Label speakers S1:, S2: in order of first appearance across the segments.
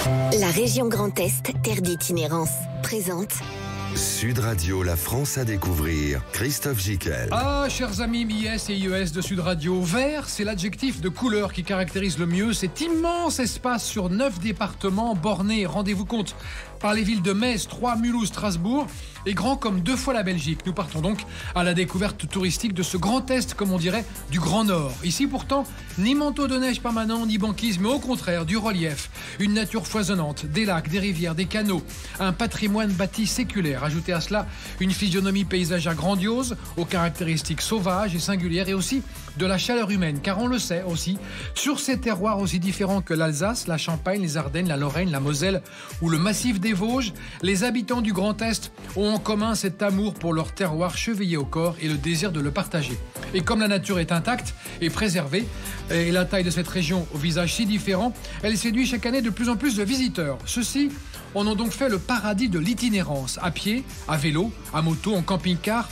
S1: La région Grand Est, terre d'itinérance, présente
S2: Sud Radio, la France à découvrir. Christophe Gicquel.
S3: Ah, chers amis IS et IES de Sud Radio, vert, c'est l'adjectif de couleur qui caractérise le mieux cet immense espace sur 9 départements bornés, rendez-vous compte, par les villes de Metz, Troyes, Mulhouse, Strasbourg, et grand comme 2 fois la Belgique. Nous partons donc à la découverte touristique de ce Grand Est, comme on dirait, du Grand Nord. Ici pourtant, ni manteau de neige permanent, ni banquise, mais au contraire, du relief, une nature foisonnante, des lacs, des rivières, des canaux, un patrimoine bâti séculaire. Ajoutez à cela une physionomie paysagère grandiose, aux caractéristiques sauvages et singulières, et aussi de la chaleur humaine, car on le sait aussi, sur ces terroirs aussi différents que l'Alsace, la Champagne, les Ardennes, la Lorraine, la Moselle ou le massif des Vosges, les habitants du Grand Est ont en commun cet amour pour leur terroir chevillé au corps et le désir de le partager. Et comme la nature est intacte et préservée, et la taille de cette région au visage si différent, elle séduit chaque année de plus en plus de visiteurs. Ceux-ci en ont donc fait le paradis de l'itinérance, à pied, à vélo, à moto, en camping-car.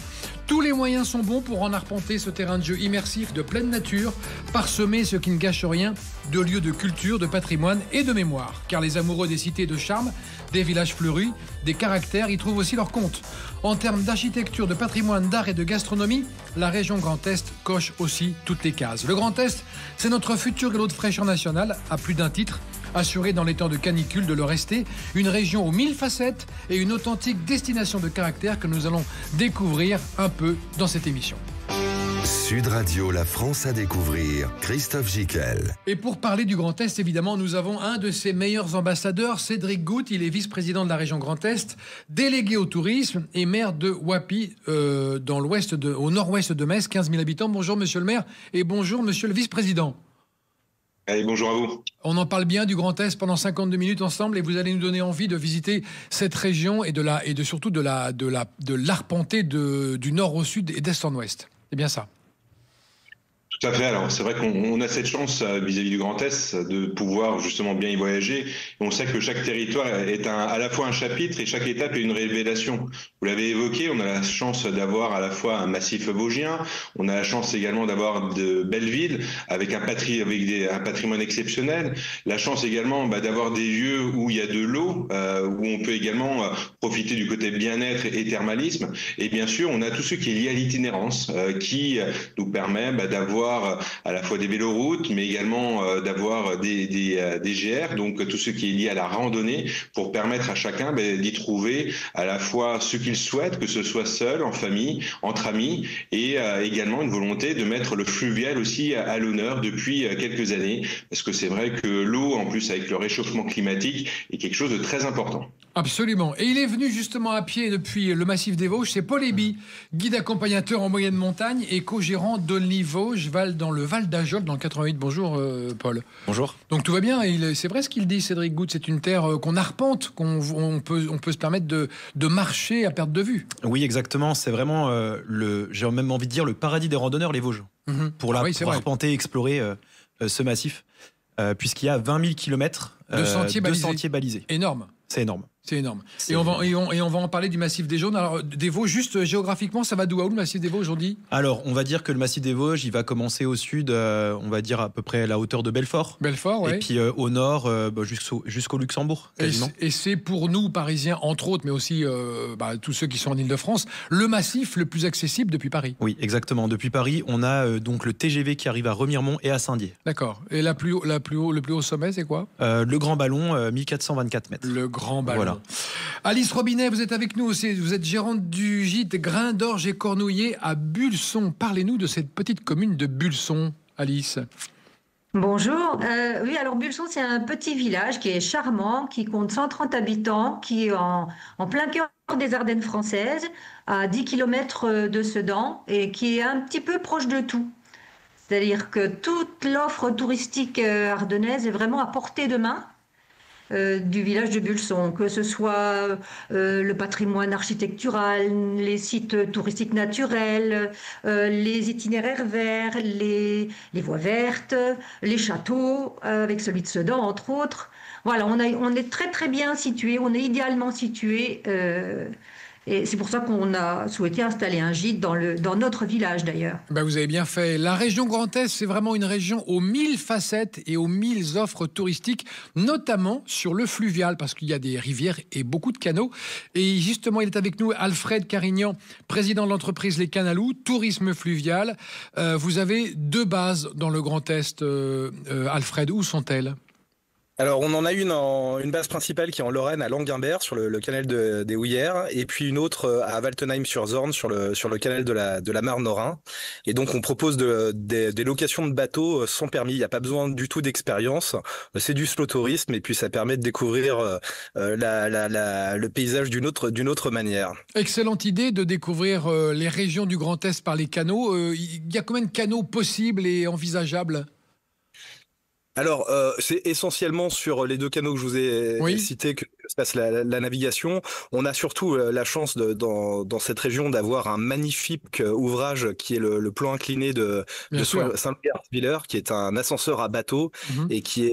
S3: Tous les moyens sont bons pour en arpenter ce terrain de jeu immersif de pleine nature, parsemé, ce qui ne gâche rien, de lieux de culture, de patrimoine et de mémoire. Car les amoureux des cités de charme, des villages fleuris, des caractères y trouvent aussi leur compte. En termes d'architecture, de patrimoine, d'art et de gastronomie, la région Grand Est coche aussi toutes les cases. Le Grand Est, c'est notre futur galop de fraîcheur national, à plus d'un titre, assuré dans les temps de canicule de le rester, une région aux 1000 facettes et une authentique destination de caractère que nous allons découvrir un peu dans cette émission.
S2: Sud Radio, la France à découvrir. Christophe Gicquel.
S3: Et pour parler du Grand Est, évidemment, nous avons un de ses meilleurs ambassadeurs, Cédric Goutte. Il est vice-président de la région Grand Est, délégué au tourisme et maire de Wappy, au nord-ouest de Metz, 15 000 habitants. Bonjour monsieur le maire et bonjour monsieur le vice-président.
S4: Allez, bonjour à vous.
S3: On en parle bien du Grand Est pendant 52 minutes ensemble et vous allez nous donner envie de visiter cette région et surtout de l'arpenter du nord au sud et d'est en ouest. C'est bien ça.
S4: Tout à fait. Alors, c'est vrai qu'on a cette chance vis-à-vis du Grand Est de pouvoir justement bien y voyager. Et on sait que chaque territoire est à la fois un chapitre et chaque étape est une révélation. Vous l'avez évoqué, on a la chance d'avoir à la fois un massif vosgien, on a la chance également d'avoir de belles villes avec un patrimoine exceptionnel. La chance également d'avoir des lieux où il y a de l'eau, où on peut également profiter du côté bien-être et thermalisme. Et bien sûr, on a tout ce qui est lié à l'itinérance, qui nous permet d'avoir à la fois des véloroutes, mais également d'avoir des GR, donc tout ce qui est lié à la randonnée, pour permettre à chacun d'y trouver à la fois ce qu'il souhaite, que ce soit seul, en famille, entre amis, et également une volonté de mettre le fluvial aussi à l'honneur depuis quelques années, parce que c'est vrai que l'eau, en plus avec le réchauffement climatique, est quelque chose de très important.
S3: Absolument. Et il est venu justement à pied depuis le massif des Vosges. C'est Paul Eby, guide accompagnateur en moyenne montagne et co-gérant d'Only Vosges, dans le Val d'Ajol, dans le 88. Bonjour Paul.
S5: Bonjour.
S3: Donc tout va bien. C'est vrai ce qu'il dit, Cédric Goutte. C'est une terre qu'on arpente, on peut se permettre de marcher à perte de vue.
S5: Oui, exactement. C'est vraiment j'ai même envie de dire le paradis des randonneurs, les Vosges. Pour arpenter, explorer ce massif. Puisqu'il y a 20 000 km
S3: de sentiers
S5: balisés.
S3: Énorme.
S5: C'est énorme.
S3: C'est énorme. Et on va en parler du massif des Jaunes. Alors, des Vosges, juste géographiquement, ça va d'où à où le massif des Vosges aujourd'hui ?
S5: Alors, on va dire que le massif des Vosges, il va commencer au sud, on va dire à peu près à la hauteur de Belfort.
S3: Belfort, oui.
S5: Et puis au nord, jusqu'au Luxembourg, quasiment.
S3: Et c'est pour nous, Parisiens, entre autres, mais aussi tous ceux qui sont en Ile-de-France, le massif le plus accessible depuis Paris.
S5: Oui, exactement. Depuis Paris, on a donc le TGV qui arrive à Remiremont et à Saint-Dié.
S3: D'accord. Et le plus haut sommet, c'est quoi ?
S5: Le Grand Ballon, 1424 mètres.
S3: Le Grand Ballon. Voilà. Alice Robinet, vous êtes avec nous aussi. Vous êtes gérante du gîte Grain d'Orge et Cornouiller à Bulson. Parlez-nous de cette petite commune de Bulson, Alice.
S6: Bonjour. Oui, alors Bulson, c'est un petit village qui est charmant, qui compte 130 habitants, qui est en plein cœur des Ardennes françaises, à 10 km de Sedan, et qui est un petit peu proche de tout. C'est-à-dire que toute l'offre touristique ardennaise est vraiment à portée de main. Du village de Bulson, que ce soit le patrimoine architectural, les sites touristiques naturels, les itinéraires verts, les voies vertes, les châteaux, avec celui de Sedan entre autres. Voilà, on est très très bien situé, on est idéalement situé Et c'est pour ça qu'on a souhaité installer un gîte dans notre village d'ailleurs.
S3: Vous avez bien fait. La région Grand Est, c'est vraiment une région aux 1000 facettes et aux 1000 offres touristiques, notamment sur le fluvial, parce qu'il y a des rivières et beaucoup de canaux. Et justement, il est avec nous, Alfred Carignan, président de l'entreprise Les Canalous, tourisme fluvial. Vous avez 2 bases dans le Grand Est, Alfred. Où sont-elles ?
S7: Alors, on en a une base principale qui est en Lorraine, à Languimbert, sur le canal des Houillères, et puis une autre à Waltenheim-sur-Zorn, sur le canal de la Marne-Rhin. Et donc, on propose des locations de bateaux sans permis. Il n'y a pas besoin du tout d'expérience. C'est du slow tourisme, et puis ça permet de découvrir le paysage d'une autre manière.
S3: Excellente idée de découvrir les régions du Grand Est par les canaux. Il y a combien de canaux possibles et envisageables ?
S7: Alors, c'est essentiellement sur les 2 canaux que je vous ai cités que se passe la navigation. On a surtout la chance dans cette région d'avoir un magnifique ouvrage qui est le plan incliné de Saint-Louis-Arteviller, qui est un ascenseur à bateau et qui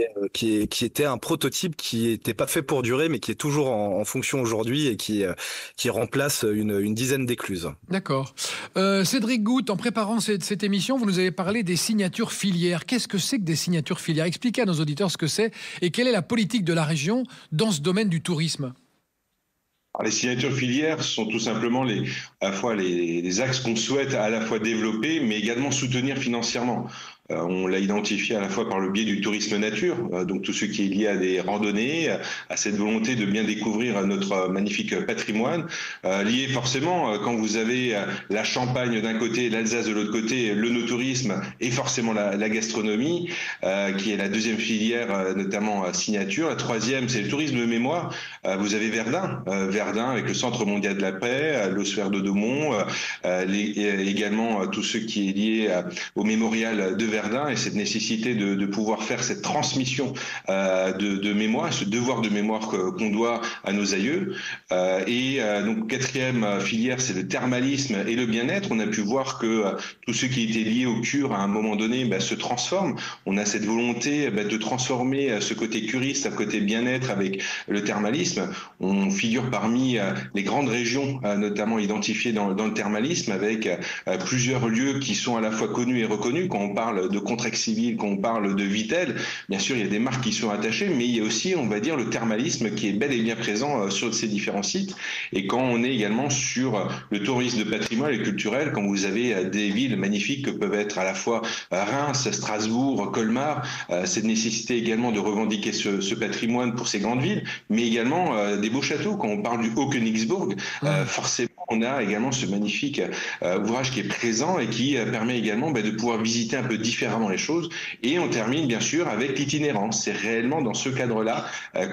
S7: était un prototype qui n'était pas fait pour durer, mais qui est toujours en fonction aujourd'hui et qui remplace une dizaine d'écluses.
S3: D'accord. Cédric Goutte, en préparant cette émission, vous nous avez parlé des signatures filières. Qu'est-ce que c'est que des signatures filières ? Expliquez à nos auditeurs ce que c'est et quelle est la politique de la région dans ce domaine du tourisme.
S4: Alors, les signatures filières sont tout simplement à la fois les axes qu'on souhaite à la fois développer, mais également soutenir financièrement. On l'a identifié à la fois par le biais du tourisme nature, donc tout ce qui est lié à des randonnées, à cette volonté de bien découvrir notre magnifique patrimoine, lié forcément, quand vous avez la Champagne d'un côté, l'Alsace de l'autre côté, le no-tourisme et forcément la gastronomie, qui est la 2e filière, notamment signature. La 3e, c'est le tourisme de mémoire. Vous avez Verdun avec le Centre mondial de la paix, l'Ossuaire de Daumont, également tout ce qui est lié au mémorial de Verdun et cette nécessité de pouvoir faire cette transmission de mémoire, ce devoir de mémoire qu'on doit à nos aïeux. Donc 4e filière, c'est le thermalisme et le bien-être. On a pu voir que tout ce qui était lié aux cures à un moment donné se transforme. On a cette volonté de transformer ce côté curiste, ce côté bien-être avec le thermalisme. On figure parmi les grandes régions, notamment identifiées dans le thermalisme, avec plusieurs lieux qui sont à la fois connus et reconnus. Quand on parle de Contrex civil, quand on parle de Vitel, bien sûr, il y a des marques qui sont attachées, mais il y a aussi, on va dire, le thermalisme qui est bel et bien présent sur ces différents sites. Et quand on est également sur le tourisme de patrimoine et culturel, quand vous avez des villes magnifiques que peuvent être à la fois Reims, Strasbourg, Colmar, cette nécessité également de revendiquer ce patrimoine pour ces grandes villes, mais également des beaux châteaux. Quand on parle du Haut-Königsbourg, forcément, on a également ce magnifique ouvrage qui est présent et qui permet également de pouvoir visiter un peu différemment les choses. Et on termine bien sûr avec l'itinérance. C'est réellement dans ce cadre-là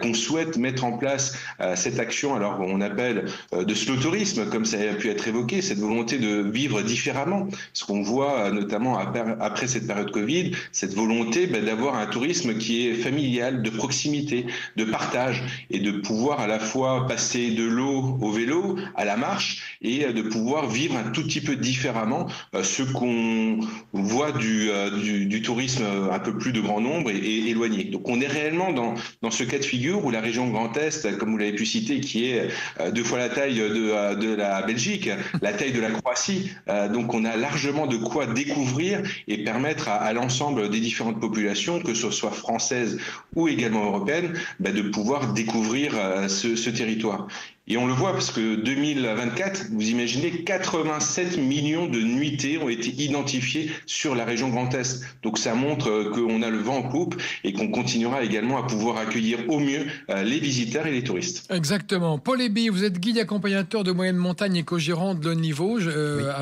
S4: qu'on souhaite mettre en place cette action, alors on appelle de slow tourisme, comme ça a pu être évoqué, cette volonté de vivre différemment. Ce qu'on voit notamment après cette période Covid, cette volonté d'avoir un tourisme qui est familial, de proximité, de partage, et de pouvoir à la fois passer de l'eau au vélo, à la marche, et de pouvoir vivre un tout petit peu différemment ce qu'on voit du tourisme un peu plus de grand nombre et éloigné. Donc on est réellement dans ce cas de figure où la région Grand Est, comme vous l'avez pu citer, qui est 2 fois la taille de la Belgique, la taille de la Croatie, donc on a largement de quoi découvrir et permettre à l'ensemble des différentes populations, que ce soit françaises ou également européennes, de pouvoir découvrir ce territoire. Et on le voit parce que 2024, vous imaginez, 87 millions de nuitées ont été identifiées sur la région Grand Est. Donc ça montre qu'on a le vent en poupe et qu'on continuera également à pouvoir accueillir au mieux les visiteurs et les touristes.
S3: Exactement. Paul Eby, vous êtes guide accompagnateur de moyenne montagne et co-gérant de l'Aune Vosges.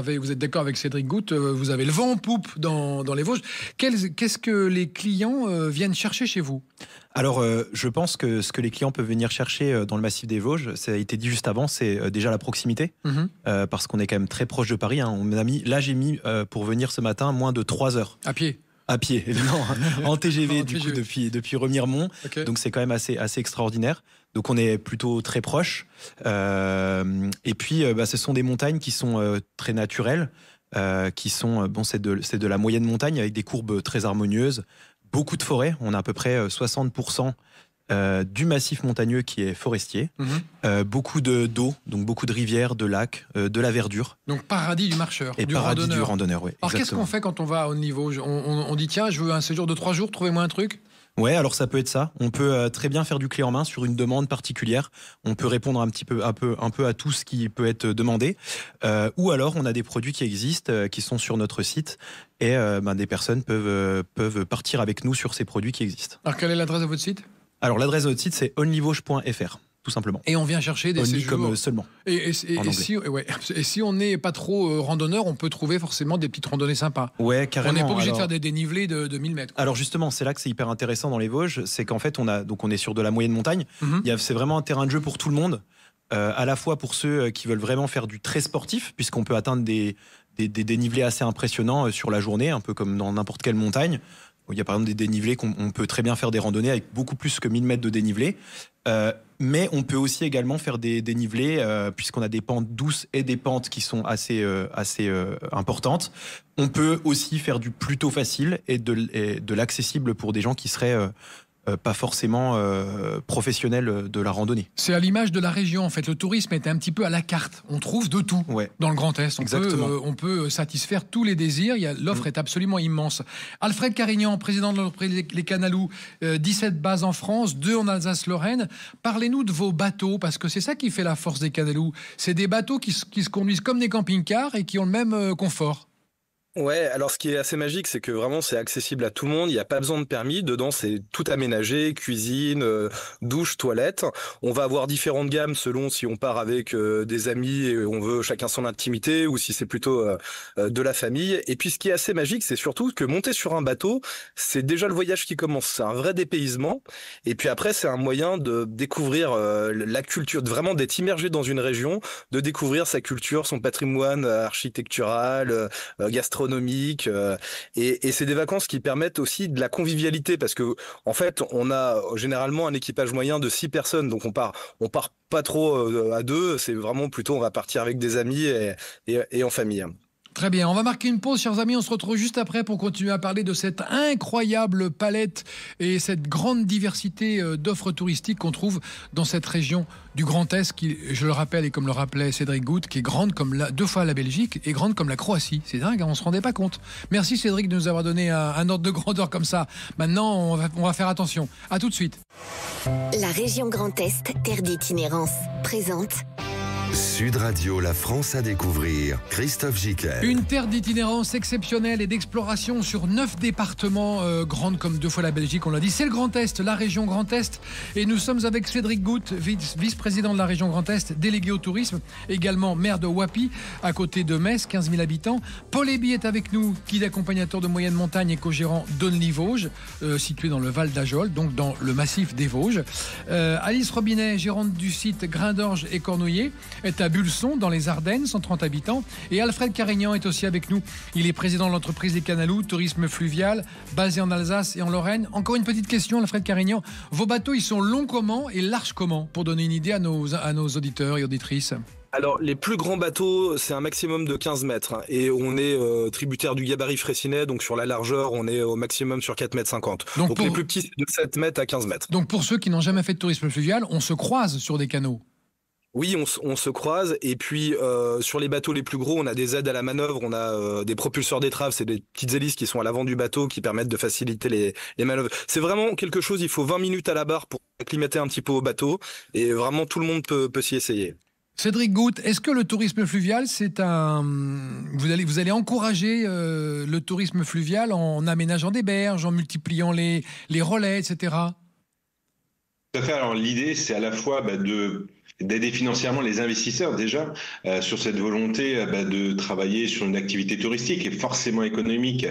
S3: Oui. Vous êtes d'accord avec Cédric Goutte, vous avez le vent en poupe dans les Vosges. Qu'est-ce que les clients viennent chercher chez vous ?
S5: Alors, je pense que ce que les clients peuvent venir chercher dans le massif des Vosges, ça a été dit juste avant, c'est déjà la proximité, parce qu'on est quand même très proche de Paris. J'ai mis pour venir ce matin moins de 3 heures.
S3: À pied ? À
S5: pied, non, en TGV, du coup, depuis Remiremont. Okay. Donc, c'est quand même assez extraordinaire. Donc, on est plutôt très proche. Et puis, ce sont des montagnes qui sont très naturelles, qui sont, c'est de la moyenne montagne avec des courbes très harmonieuses. Beaucoup de forêts, on a à peu près 60% du massif montagneux qui est forestier, beaucoup d'eau, donc beaucoup de rivières, de lacs, de la verdure.
S3: Donc paradis du marcheur,
S5: et
S3: du
S5: paradis
S3: randonneur.
S5: Du randonneur, oui.
S3: Alors qu'est-ce qu'on fait quand on va à haut niveau? On dit tiens, je veux un séjour de 3 jours, trouvez-moi un truc.
S5: Ouais, alors ça peut être ça. On peut très bien faire du clé en main sur une demande particulière. On peut répondre un peu à tout ce qui peut être demandé. Ou alors on a des produits qui existent, qui sont sur notre site, et des personnes peuvent partir avec nous sur ces produits qui existent.
S3: Alors quelle est l'adresse de votre site?
S5: Alors l'adresse de notre site c'est onlyvosges.fr. Tout simplement.
S3: Et on vient chercher des séjours.
S5: Comme seulement.
S3: Et si on n'est pas trop randonneur, on peut trouver forcément des petites randonnées sympas.
S5: Ouais, carrément.
S3: On n'est pas obligé de faire des dénivelés de 1000 mètres.
S5: Alors justement, c'est là que c'est hyper intéressant dans les Vosges, c'est qu'en fait on est sur de la moyenne montagne. C'est vraiment un terrain de jeu pour tout le monde, à la fois pour ceux qui veulent vraiment faire du très sportif, puisqu'on peut atteindre des dénivelés assez impressionnants sur la journée, un peu comme dans n'importe quelle montagne. Il y a par exemple des dénivelés qu'on peut très bien faire des randonnées avec beaucoup plus que 1000 mètres de dénivelé. Mais on peut aussi également faire des dénivelés, puisqu'on a des pentes douces et des pentes qui sont assez importantes. On peut aussi faire du plutôt facile et de l'accessible pour des gens qui seraient pas forcément professionnels de la randonnée.
S3: C'est à l'image de la région, en fait. Le tourisme est un petit peu à la carte. On trouve de tout dans le Grand Est. On peut satisfaire tous les désirs. L'offre est absolument immense. Alfred Carignan, président de l'entreprise Les Canalous, 17 bases en France, 2 en Alsace-Lorraine. Parlez-nous de vos bateaux, parce que c'est ça qui fait la force des Canalous. C'est des bateaux qui se conduisent comme des camping-cars et qui ont le même confort.
S7: Ouais, alors ce qui est assez magique, c'est que vraiment c'est accessible à tout le monde, il n'y a pas besoin de permis, dedans c'est tout aménagé, cuisine, douche, toilette. On va avoir différentes gammes selon si on part avec des amis et on veut chacun son intimité ou si c'est plutôt de la famille. Et puis ce qui est assez magique, c'est surtout que monter sur un bateau, c'est déjà le voyage qui commence, c'est un vrai dépaysement. Et puis après c'est un moyen de découvrir la culture, vraiment d'être immergé dans une région, de découvrir sa culture, son patrimoine architectural, gastronomique, et c'est des vacances qui permettent aussi de la convivialité parce que en fait on a généralement un équipage moyen de 6 personnes, donc on part pas trop à 2, c'est vraiment plutôt on va partir avec des amis et en famille.
S3: Très bien, on va marquer une pause, chers amis. On se retrouve juste après pour continuer à parler de cette incroyable palette et cette grande diversité d'offres touristiques qu'on trouve dans cette région du Grand Est, qui, je le rappelle, et comme le rappelait Cédric Goutte, qui est grande comme 2 fois la Belgique et grande comme la Croatie. C'est dingue, on ne se rendait pas compte. Merci Cédric de nous avoir donné un ordre de grandeur comme ça. Maintenant, on va faire attention. À tout de suite.
S1: La région Grand Est, terre d'itinérance, présente
S2: Sud Radio, la France à découvrir. Christophe Gicquel.
S3: Une terre d'itinérance exceptionnelle et d'exploration sur 9 départements, grande comme 2 fois la Belgique, on l'a dit. C'est le Grand Est, la région Grand Est. Et nous sommes avec Cédric Goutte, vice-président de la région Grand Est, délégué au tourisme, également maire de Wappy, à côté de Metz, 15 000 habitants. Paul Eby est avec nous, guide accompagnateur de moyenne montagne et co-gérant d'Only Vosges, situé dans le Val d'Ajol, donc dans le massif des Vosges. Alice Robinet, gérante du site Grain-d'Orge et Cornouillet, est à Bulson, dans les Ardennes, 130 habitants. Et Alfred Carignan est aussi avec nous. Il est président de l'entreprise Les Canalous, tourisme fluvial, basé en Alsace et en Lorraine. Encore une petite question, Alfred Carignan. Vos bateaux, ils sont longs comment et larges comment? Pour donner une idée à nos auditeurs et auditrices.
S7: Alors, les plus grands bateaux, c'est un maximum de 15 mètres. Hein, et on est tributaire du gabarit Fraissinet, donc sur la largeur, on est au maximum sur 4,50 mètres. Donc les plus petits, c'est de 7 mètres à 15 mètres.
S3: Donc pour ceux qui n'ont jamais fait de tourisme fluvial, on se croise sur des canaux.
S7: Oui, on se croise et puis sur les bateaux les plus gros, on a des aides à la manœuvre, on a des propulseurs d'étrave, c'est des petites hélices qui sont à l'avant du bateau qui permettent de faciliter les manœuvres. C'est vraiment quelque chose, il faut 20 minutes à la barre pour acclimater un petit peu au bateau et vraiment tout le monde peut s'y essayer.
S3: Cédric Goutte, est-ce que le tourisme fluvial, vous allez encourager le tourisme fluvial en aménageant des berges, en multipliant les relais, etc.
S4: Tout à fait. Alors l'idée, c'est à la fois d'aider financièrement les investisseurs déjà sur cette volonté de travailler sur une activité touristique et forcément économique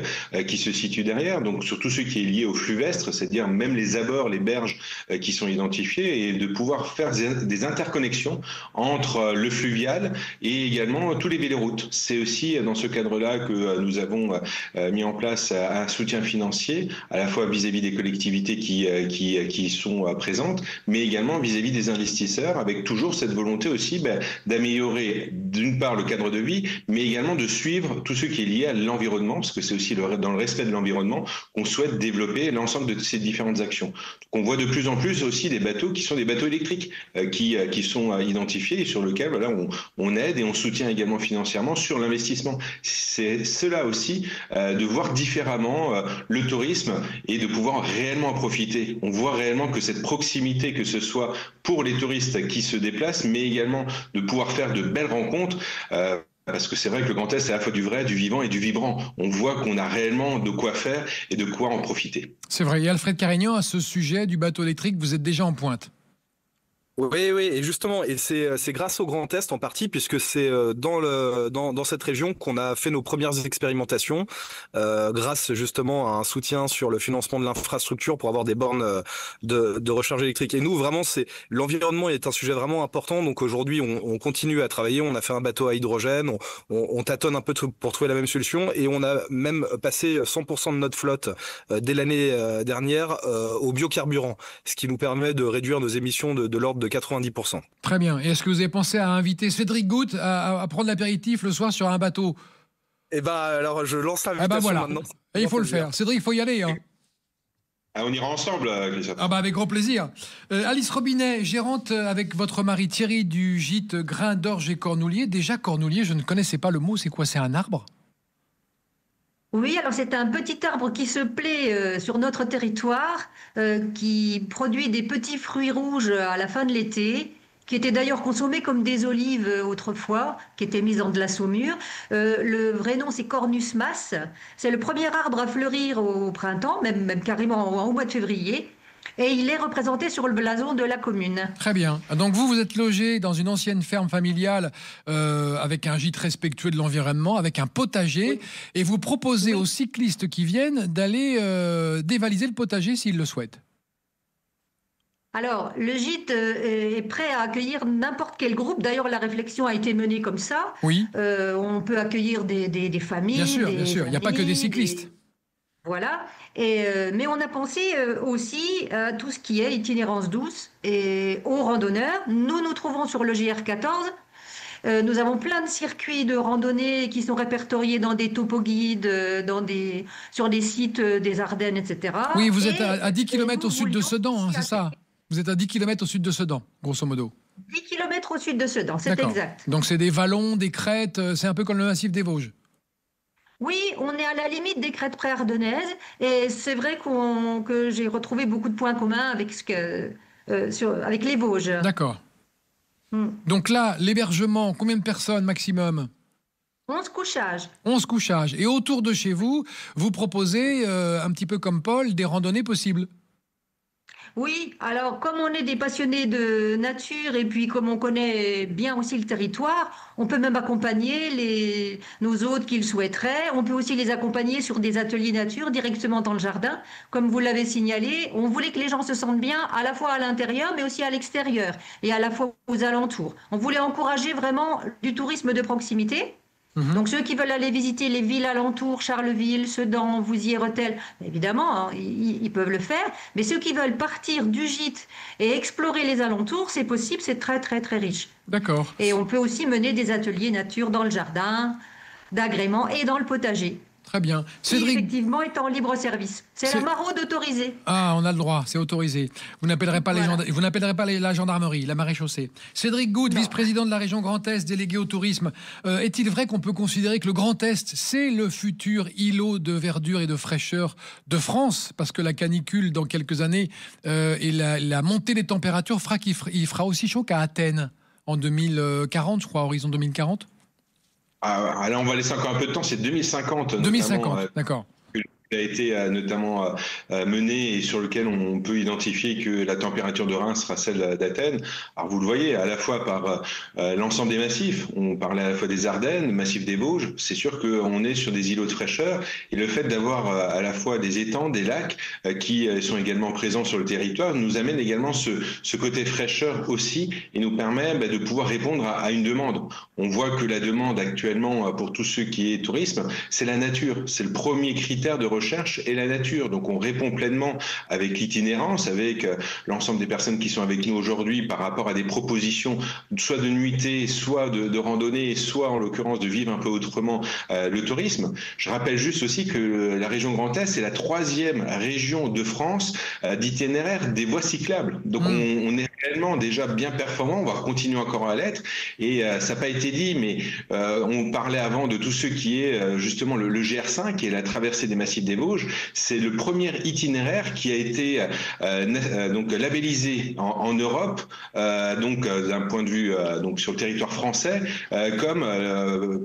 S4: qui se situe derrière, donc sur tout ce qui est lié au fluvestre, c'est-à-dire même les abords, les berges qui sont identifiés et de pouvoir faire des interconnexions entre le fluvial et également tous les véloroutes. C'est aussi dans ce cadre-là que nous avons mis en place un soutien financier à la fois vis-à-vis des collectivités qui sont présentes, mais également vis-à-vis des investisseurs avec toujours cette volonté aussi d'améliorer d'une part le cadre de vie, mais également de suivre tout ce qui est lié à l'environnement, parce que c'est aussi dans le respect de l'environnement qu'on souhaite développer l'ensemble de ces différentes actions. Donc on voit de plus en plus aussi des bateaux qui sont des bateaux électriques qui sont identifiés et sur lesquels on aide et on soutient également financièrement sur l'investissement. C'est cela aussi de voir différemment le tourisme et de pouvoir réellement en profiter. On voit réellement que cette proximité, que ce soit pour les touristes qui se déplacent, mais également de pouvoir faire de belles rencontres, parce que c'est vrai que le Grand Est, c'est à la fois du vrai, du vivant et du vibrant. On voit qu'on a réellement de quoi faire et de quoi en profiter.
S3: C'est vrai. Et Alfred Carignan, à ce sujet du bateau électrique, vous êtes déjà en pointe.
S7: Oui, et justement, et c'est grâce au Grand Est en partie, puisque c'est dans cette région qu'on a fait nos premières expérimentations, grâce justement à un soutien sur le financement de l'infrastructure pour avoir des bornes de recharge électrique. Et nous, vraiment, l'environnement est un sujet vraiment important. Donc aujourd'hui, on continue à travailler. On a fait un bateau à hydrogène, on tâtonne un peu pour trouver la même solution, et on a même passé 100% de notre flotte dès l'année dernière au biocarburant, ce qui nous permet de réduire nos émissions de l'ordre de 90%.
S3: Très bien. Et est-ce que vous avez pensé à inviter Cédric Goutte à prendre l'apéritif le soir sur un bateau?
S7: Eh ben, alors je lance l'invitation maintenant.
S3: Et il faut le faire. Cédric, il faut y aller. Hein.
S4: On ira ensemble, Christophe.
S3: Avec grand plaisir. Alice Robinet, gérante avec votre mari Thierry du gîte Grain d'Orge et Cornoulier. Déjà, Cornoulier, je ne connaissais pas le mot. C'est quoi? C'est un arbre?
S6: Oui, alors c'est un petit arbre qui se plaît sur notre territoire, qui produit des petits fruits rouges à la fin de l'été, qui étaient d'ailleurs consommés comme des olives autrefois, qui étaient mises dans de la saumure. Le vrai nom, c'est Cornus mas. C'est le premier arbre à fleurir au printemps, même carrément au mois de février. Et il est représenté sur le blason de la commune.
S3: Très bien. Donc vous êtes logé dans une ancienne ferme familiale avec un gîte respectueux de l'environnement, avec un potager, oui. Et vous proposez aux cyclistes qui viennent d'aller dévaliser le potager s'ils le souhaitent.
S6: Alors, le gîte est prêt à accueillir n'importe quel groupe. D'ailleurs, la réflexion a été menée comme ça.
S3: Oui.
S6: On peut accueillir des familles.
S3: Bien sûr, bien sûr. Il n'y a pas que des cyclistes.
S6: Voilà. Mais on a pensé aussi à tout ce qui est itinérance douce et aux randonneurs. Nous nous trouvons sur le GR14. Nous avons plein de circuits de randonnée qui sont répertoriés dans des topoguides, sur des sites des Ardennes, etc.
S3: Oui, vous êtes à 10 km au sud de Sedan, hein, c'est ça? Vous êtes à 10 km au sud de Sedan, grosso modo.
S6: 10 km au sud de Sedan, c'est exact.
S3: Donc c'est des vallons, des crêtes, c'est un peu comme le massif des Vosges.
S6: Oui, on est à la limite des crêtes pré-ardennaises et c'est vrai que j'ai retrouvé beaucoup de points communs avec, avec les Vosges.
S3: D'accord. Donc là, l'hébergement, combien de personnes maximum?
S6: 11 couchages.
S3: 11 couchages. Et autour de chez vous, vous proposez, un petit peu comme Paul, des randonnées possibles?
S6: Oui, alors comme on est des passionnés de nature et puis comme on connaît bien aussi le territoire, on peut même accompagner nos hôtes qui le souhaiteraient. On peut aussi les accompagner sur des ateliers nature directement dans le jardin. Comme vous l'avez signalé, on voulait que les gens se sentent bien à la fois à l'intérieur mais aussi à l'extérieur et à la fois aux alentours. On voulait encourager vraiment du tourisme de proximité. Donc ceux qui veulent aller visiter les villes alentours, Charleville, Sedan, Vouziers, Rethel, évidemment, hein, ils peuvent le faire. Mais ceux qui veulent partir du gîte et explorer les alentours, c'est possible, c'est très très très riche.
S3: D'accord.
S6: Et on peut aussi mener des ateliers nature dans le jardin, d'agrément et dans le potager.
S3: Très bien. Cédric...
S6: Qui, effectivement, est en libre service. C'est la maraude autorisée.
S3: Ah, on a le droit, c'est autorisé. Vous n'appellerez pas, vous n'appellerez pas la gendarmerie, la maréchaussée. Cédric Goutte, vice-président de la région Grand Est, délégué au tourisme. Est-il vrai qu'on peut considérer que le Grand Est, c'est le futur îlot de verdure et de fraîcheur de France? Parce que la canicule, dans quelques années, et la montée des températures fera qu'il fera aussi chaud qu'à Athènes, en 2040, je crois, horizon 2040.
S4: Là, on va laisser encore un peu de temps, c'est 2050.
S3: 2050, d'accord.
S4: Qui a été notamment mené et sur lequel on peut identifier que la température de Reims sera celle d'Athènes. Alors vous le voyez, à la fois par l'ensemble des massifs, on parlait à la fois des Ardennes, massif des Vosges, c'est sûr qu'on est sur des îlots de fraîcheur et le fait d'avoir à la fois des étangs, des lacs qui sont également présents sur le territoire nous amène également ce côté fraîcheur aussi et nous permet de pouvoir répondre à une demande. On voit que la demande actuellement pour tout ce qui est tourisme, c'est la nature, c'est le premier critère de recherche et la nature. Donc on répond pleinement avec l'itinérance, avec l'ensemble des personnes qui sont avec nous aujourd'hui par rapport à des propositions soit de nuitée, soit de randonnée, soit en l'occurrence de vivre un peu autrement le tourisme. Je rappelle juste aussi que la région Grand Est est la 3e région de France d'itinéraire des voies cyclables. Donc on est réellement déjà bien performant, on va continuer encore à l'être. Et ça n'a pas été dit, mais on parlait avant de tout ce qui est justement le GR5 et la traversée des massifs des Vosges. C'est le premier itinéraire qui a été donc labellisé en Europe, donc d'un point de vue donc sur le territoire français, comme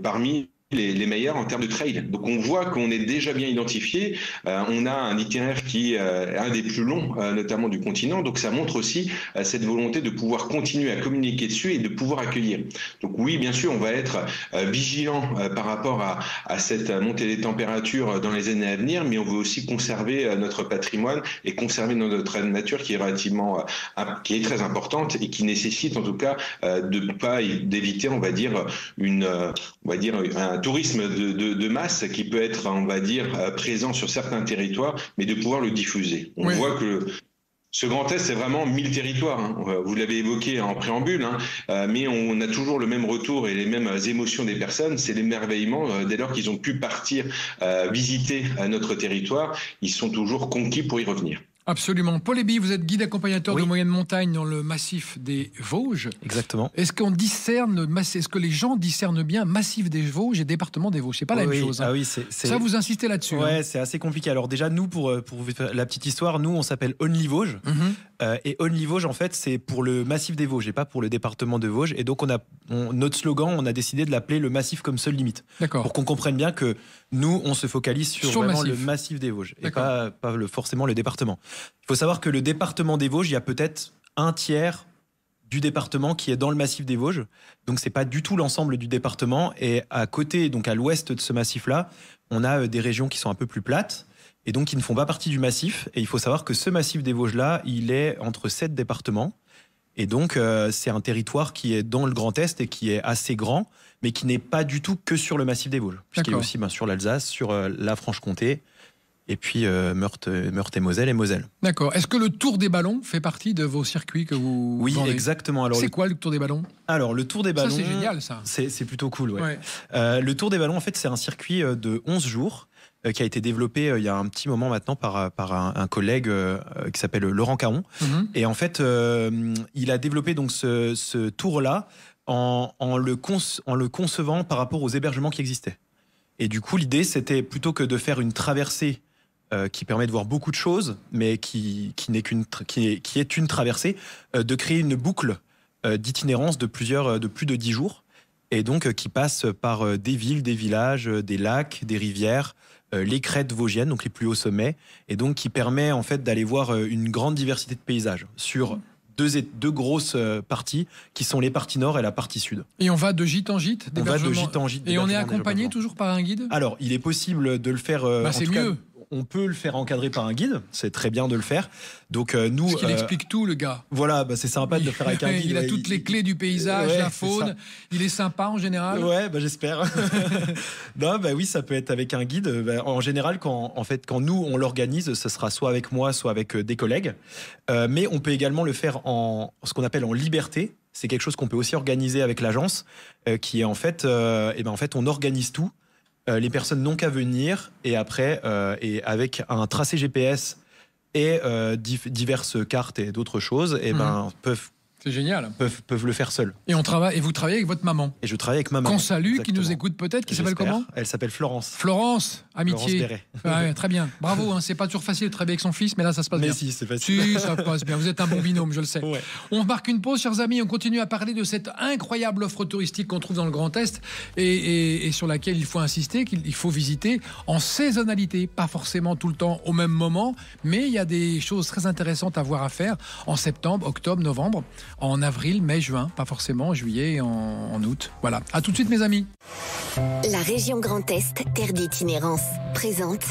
S4: parmi les meilleurs en termes de trail. Donc on voit qu'on est déjà bien identifié. On a un itinéraire qui est un des plus longs, notamment du continent. Donc ça montre aussi cette volonté de pouvoir continuer à communiquer dessus et de pouvoir accueillir. Donc oui, bien sûr, on va être vigilant par rapport à cette montée des températures dans les années à venir, mais on veut aussi conserver notre patrimoine et conserver notre nature qui est relativement, qui est très importante et qui nécessite en tout cas d'éviter, on va dire, un tourisme de masse qui peut être, on va dire, présent sur certains territoires, mais de pouvoir le diffuser. On voit que ce Grand Est, c'est vraiment 1000 territoires. Hein. Vous l'avez évoqué en préambule, hein, mais on a toujours le même retour et les mêmes émotions des personnes. C'est l'émerveillement. Dès lors qu'ils ont pu partir visiter notre territoire, ils sont toujours conquis pour y revenir.
S3: Absolument. Paul Eby, vous êtes guide accompagnateur de moyenne montagne dans le massif des Vosges.
S5: Exactement.
S3: Est-ce que les gens discernent bien massif des Vosges et département des Vosges? C'est pas la même chose. Hein.
S5: Ah oui,
S3: ça, vous insistez là-dessus.
S5: Ouais,
S3: hein.
S5: c'est assez compliqué. Alors déjà, nous, pour la petite histoire, nous, on s'appelle Only Vosges. Et Only Vosges, en fait, c'est pour le massif des Vosges et pas pour le département de Vosges. Et donc, notre slogan, on a décidé de l'appeler le massif comme seule limite.
S3: D'accord.
S5: Pour qu'on comprenne bien que nous, on se focalise sur vraiment le massif des Vosges et pas forcément le département. Il faut savoir que le département des Vosges, il y a peut-être un tiers du département qui est dans le massif des Vosges. Donc, c'est pas du tout l'ensemble du département. Et à côté, donc à l'ouest de ce massif-là, on a des régions qui sont un peu plus plates et donc qui ne font pas partie du massif. Et il faut savoir que ce massif des Vosges-là, il est entre 7 départements. Et donc, c'est un territoire qui est dans le Grand Est et qui est assez grand, mais qui n'est pas du tout que sur le massif des Vosges. Puisqu'il y a aussi sur l'Alsace, sur la Franche-Comté, et puis Meurthe et Moselle. D'accord.
S3: Est-ce que le Tour des Ballons fait partie de vos circuits que vous
S5: Oui,
S3: vendez?
S5: exactement. Alors,
S3: c'est quoi le Tour des Ballons?
S5: Alors, le Tour des Ballons...
S3: Ça, c'est génial, ça.
S5: C'est plutôt cool, ouais. Le Tour des Ballons, en fait, c'est un circuit de 11 jours qui a été développé il y a un petit moment maintenant par un collègue qui s'appelle Laurent Caron. Et en fait, il a développé donc ce tour-là en le concevant par rapport aux hébergements qui existaient. Et du coup, l'idée, c'était plutôt que de faire une traversée qui permet de voir beaucoup de choses, mais qui est une traversée, de créer une boucle d'itinérance de plus de 10 jours, et donc qui passe par des villes, des villages, des lacs, des rivières, les crêtes vosgiennes, donc les plus hauts sommets, et donc qui permet en fait d'aller voir une grande diversité de paysages sur deux grosses parties qui sont les parties nord et la partie sud.
S3: Et on va de gîte en gîte?
S5: On va de gîte en gîte.
S3: Et on est accompagné toujours par un guide?
S5: Alors, il est possible de le faire...
S3: c'est mieux.
S5: On peut le faire encadrer par un guide, c'est très bien de le faire. Donc nous,
S3: parce qu'il explique tout, le gars.
S5: Voilà, c'est sympa de le faire avec un guide.
S3: Il a toutes les clés du paysage, la faune. Il est sympa en général.
S5: Ouais, j'espère. Non, oui, ça peut être avec un guide. En général, quand nous on l'organise, ce sera soit avec moi, soit avec des collègues. Mais on peut également le faire en ce qu'on appelle en liberté. C'est quelque chose qu'on peut aussi organiser avec l'agence, qui est en fait, on organise tout. Les personnes n'ont qu'à venir et après, et avec un tracé GPS et diverses cartes et d'autres choses, peuvent
S3: C'est génial.
S5: Peuvent le faire seuls.
S3: Et vous travaillez avec votre maman.
S5: Et je travaille avec ma maman.
S3: Qu'on salue,
S5: exactement.
S3: qui nous écoute peut-être, qui s'appelle comment?
S5: Elle s'appelle Florence.
S3: Florence, amitié.
S5: Florence
S3: ouais, très bien. Bravo, hein, c'est pas toujours facile de travailler avec son fils, mais là ça se passe bien.
S5: Mais si, c'est facile.
S3: Si, ça passe bien. Vous êtes un bon binôme, je le sais. Ouais. On marque une pause, chers amis. On continue à parler de cette incroyable offre touristique qu'on trouve dans le Grand Est et sur laquelle il faut insister, qu'il faut visiter en saisonnalité, pas forcément tout le temps au même moment, mais il y a des choses très intéressantes à voir à faire en septembre, octobre, novembre, en avril, mai, juin, pas forcément en juillet et en août. Voilà. À tout de suite, mes amis.
S1: La région Grand Est, terre d'itinérance, présente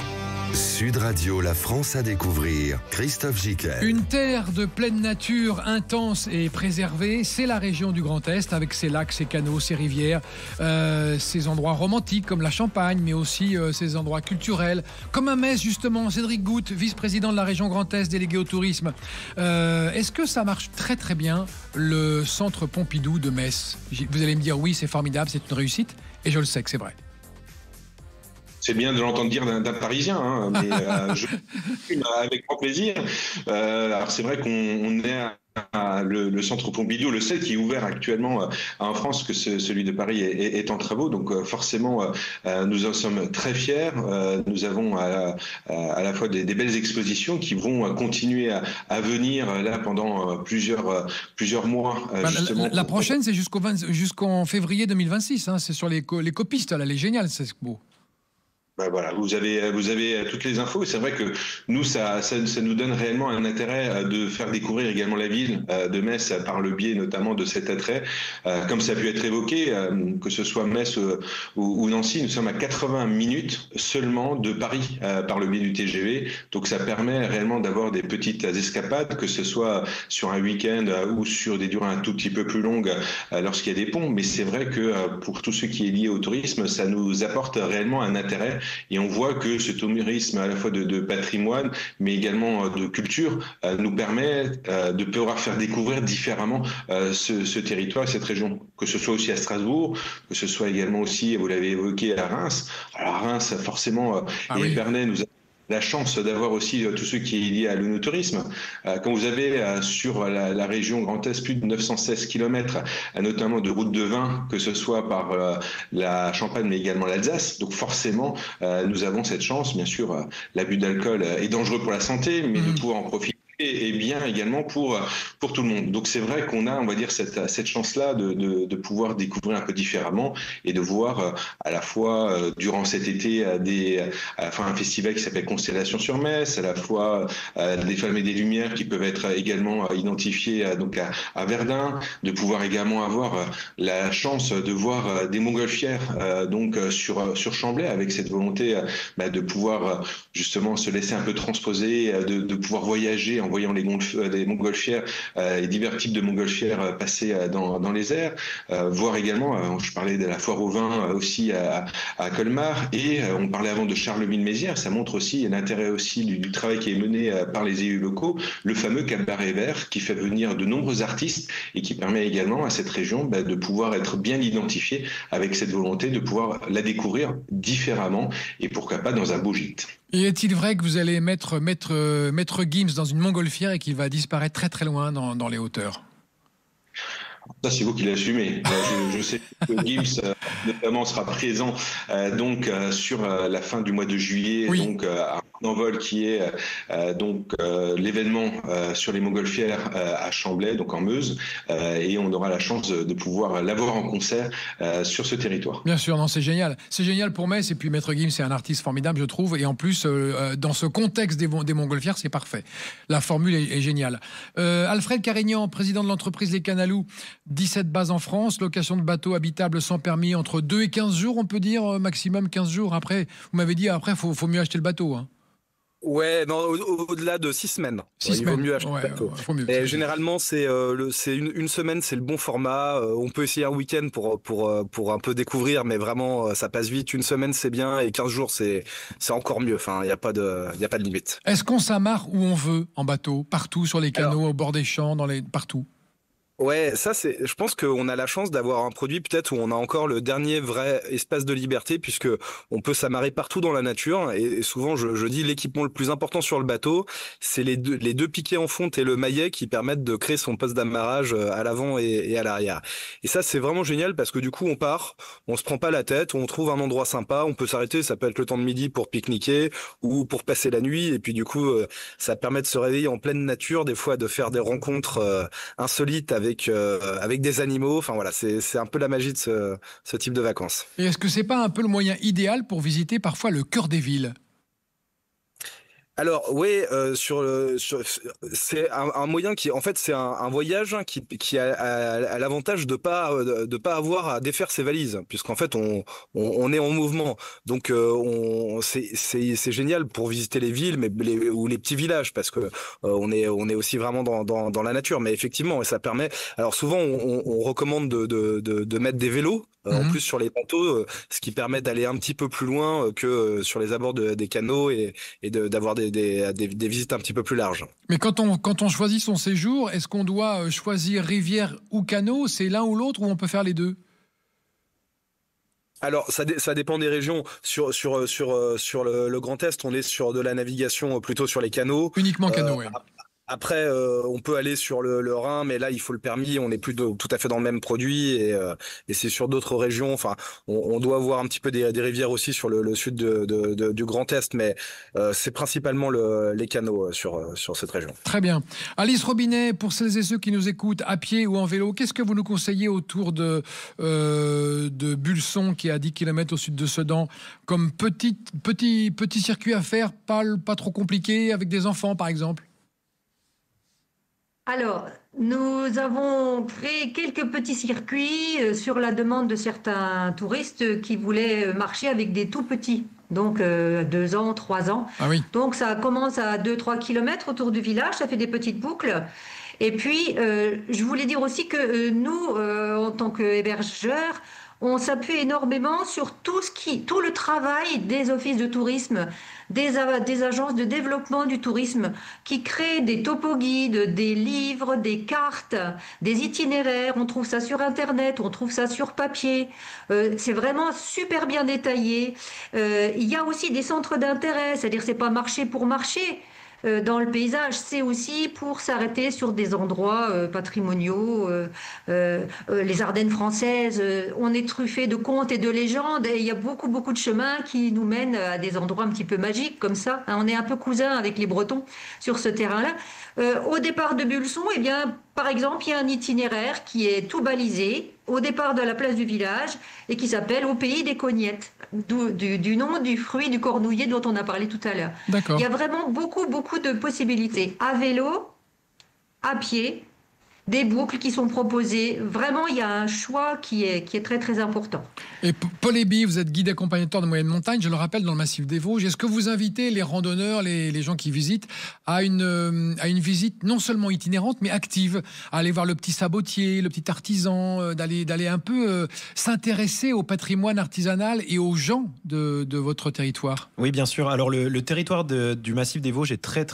S2: Sud Radio, la France à découvrir. Christophe Giquel.
S3: Une terre de pleine nature, intense et préservée, c'est la région du Grand Est, avec ses lacs, ses canaux, ses rivières, ses endroits romantiques comme la Champagne, mais aussi ses endroits culturels, comme à Metz justement. Cédric Goutte, vice-président de la région Grand Est, délégué au tourisme. Est-ce que ça marche très très bien, le centre Pompidou de Metz? Vous allez me dire oui, c'est formidable, c'est une réussite, et je le sais que c'est vrai.
S4: C'est bien de l'entendre dire d'un Parisien, hein, mais avec grand plaisir. Alors c'est vrai qu'on est le centre Pompidou, le seul qui est ouvert actuellement en France, que celui de Paris est en travaux. Donc forcément, nous en sommes très fiers. Nous avons à la fois des belles expositions qui vont continuer à venir là pendant plusieurs mois.
S3: La prochaine, c'est jusqu'en février 2026. Hein, c'est sur les copistes. Là, elle est géniale, c'est beau.
S4: Voilà, vous avez toutes les infos. C'est vrai que nous, ça nous donne réellement un intérêt de faire découvrir également la ville de Metz par le biais notamment de cet attrait. Comme ça a pu être évoqué, que ce soit Metz ou Nancy, nous sommes à 80 minutes seulement de Paris par le biais du TGV. Donc ça permet réellement d'avoir des petites escapades, que ce soit sur un week-end ou sur des durées un tout petit peu plus longues lorsqu'il y a des ponts. Mais c'est vrai que pour tout ce qui est lié au tourisme, ça nous apporte réellement un intérêt. Et on voit que ce tourisme à la fois de patrimoine, mais également de culture, nous permet de pouvoir faire découvrir différemment ce territoire et cette région. Que ce soit aussi à Strasbourg, que ce soit également aussi, vous l'avez évoqué, à Reims. Alors à Reims, forcément, Épernay nous a la chance d'avoir aussi tout ce qui est lié à l'œnotourisme. Quand vous avez sur la région Grand Est plus de 916 km, notamment de routes de vin, que ce soit par la Champagne mais également l'Alsace, donc forcément nous avons cette chance. Bien sûr, l'abus d'alcool est dangereux pour la santé, mais de pouvoir en profiter et bien également pour tout le monde. Donc c'est vrai qu'on a, on va dire, cette chance-là de pouvoir découvrir un peu différemment et de voir à la fois durant cet été un festival qui s'appelle Constellation sur Metz, à la fois des Femmes et des Lumières qui peuvent être également identifiées donc à Verdun, de pouvoir également avoir la chance de voir des montgolfières donc sur Chamblay, avec cette volonté de pouvoir justement se laisser un peu transposer, de pouvoir voyager en voyant des montgolfières et divers types de montgolfières passer dans les airs, voir également, je parlais de la foire au vin aussi à Colmar, et on parlait avant de Charleville-Mézières. Ça montre aussi l'intérêt aussi du travail qui est mené par les élus locaux, le fameux cabaret vert qui fait venir de nombreux artistes et qui permet également à cette région de pouvoir être bien identifiée, avec cette volonté de pouvoir la découvrir différemment et pourquoi pas dans un beau gîte.
S3: Et est-il vrai que vous allez mettre Gims dans une montgolfière et qu'il va disparaître très très loin dans les hauteurs?
S4: Ça, c'est vous qui l'assumez. Je sais que Gims, notamment, sera présent sur la fin du mois de juillet, oui. Donc à Envol, qui est l'événement sur les montgolfières à Chamblay, donc en Meuse, et on aura la chance de pouvoir l'avoir en concert sur ce territoire.
S3: Bien sûr, non, c'est génial. C'est génial pour Metz, et puis Maître Gims, c'est un artiste formidable, je trouve, et en plus, dans ce contexte des montgolfières, c'est parfait. La formule est géniale. Alfred Carignan, président de l'entreprise Les Canalous, 17 bases en France, location de bateaux habitables sans permis entre 2 et 15 jours, on peut dire, maximum 15 jours. Après, vous m'avez dit, après, faut mieux acheter le bateau, hein.
S7: Ouais, non, au-delà de 6 semaines.
S3: 6 semaines.
S7: Il vaut mieux acheter le bateau. Et généralement, c'est une semaine, c'est le bon format. On peut essayer un week-end pour un peu découvrir, mais vraiment, ça passe vite. Une semaine, c'est bien, et 15 jours, c'est encore mieux. Enfin, il n'y a pas de limite.
S3: Est-ce qu'on s'amarre où on veut en bateau, partout sur les canaux, au bord des champs, partout?
S7: Ouais, je pense qu'on a la chance d'avoir un produit peut-être où on a encore le dernier vrai espace de liberté, puisque on peut s'amarrer partout dans la nature. Et souvent, je dis l'équipement le plus important sur le bateau, c'est les deux piquets en fonte et le maillet qui permettent de créer son poste d'amarrage à l'avant et à l'arrière. Et ça, c'est vraiment génial parce que du coup, on part, on se prend pas la tête, on trouve un endroit sympa, on peut s'arrêter, ça peut être le temps de midi pour pique-niquer ou pour passer la nuit. Et puis du coup, ça permet de se réveiller en pleine nature, des fois de faire des rencontres insolites avec des animaux. Enfin voilà, c'est un peu la magie de ce type de vacances.
S3: Et est-ce que c'est pas un peu le moyen idéal pour visiter parfois le cœur des villes ?
S7: Alors oui, c'est un moyen qui, en fait, c'est un voyage qui a l'avantage de pas avoir à défaire ses valises, puisqu'en fait on est en mouvement. Donc c'est génial pour visiter les villes, ou les petits villages, parce que on est aussi vraiment dans la nature. Mais effectivement, ça permet. Alors souvent on recommande de mettre des vélos. En plus sur les bateaux, ce qui permet d'aller un petit peu plus loin que sur les abords des canaux et d'avoir des visites un petit peu plus larges.
S3: Mais quand on choisit son séjour, est-ce qu'on doit choisir rivière ou canot? C'est l'un ou l'autre, ou on peut faire les deux?
S7: Alors ça dépend des régions. Sur le Grand Est, on est sur de la navigation plutôt sur les canaux.
S3: Uniquement canot, oui.
S7: Après, on peut aller sur le Rhin, mais là, il faut le permis. On n'est plus tout à fait dans le même produit, et c'est sur d'autres régions. Enfin, on doit avoir un petit peu des rivières aussi sur le sud du Grand Est, mais c'est principalement les canaux sur cette région.
S3: Très bien. Alice Robinet, pour celles et ceux qui nous écoutent à pied ou en vélo, qu'est-ce que vous nous conseillez autour de Bulson, qui est à 10 km au sud de Sedan, comme petit circuit à faire, pas trop compliqué, avec des enfants, par exemple?
S6: Alors, nous avons créé quelques petits circuits sur la demande de certains touristes qui voulaient marcher avec des tout petits, donc 2 ans, 3 ans.
S3: Ah oui.
S6: Donc ça commence à 2-3 km autour du village, ça fait des petites boucles. Et puis, je voulais dire aussi que nous, en tant qu'hébergeurs, on s'appuie énormément sur tout le travail des offices de tourisme, des agences de développement du tourisme qui créent des topo-guides, des livres, des cartes, des itinéraires. On trouve ça sur Internet, on trouve ça sur papier. C'est vraiment super bien détaillé. Il y a aussi des centres d'intérêt, c'est-à-dire c'est pas marcher pour marcher. Dans le paysage, c'est aussi pour s'arrêter sur des endroits patrimoniaux. Les Ardennes françaises, on est truffé de contes et de légendes, et il y a beaucoup de chemins qui nous mènent à des endroits un petit peu magiques comme ça. On est un peu cousins avec les Bretons sur ce terrain-là. Au départ de Bulson, eh bien, par exemple, il y a un itinéraire qui est tout balisé au départ de la place du village et qui s'appelle Au pays des cognettes, du nom du fruit du cornouiller dont on a parlé tout à l'heure.
S3: D'accord.
S6: Il y a vraiment beaucoup de possibilités. À vélo, à pied, des boucles qui sont proposées. Vraiment, il y a un choix qui est très important.
S3: Et Paul Eby, vous êtes guide accompagnateur de moyenne montagne, je le rappelle, dans le massif des Vosges. Est-ce que vous invitez les randonneurs, les gens qui visitent, à une visite non seulement itinérante, mais active, à aller voir le petit sabotier, le petit artisan, d'aller un peu s'intéresser au patrimoine artisanal et aux gens de votre territoire?
S5: Oui, bien sûr. Alors, le territoire du massif des Vosges est très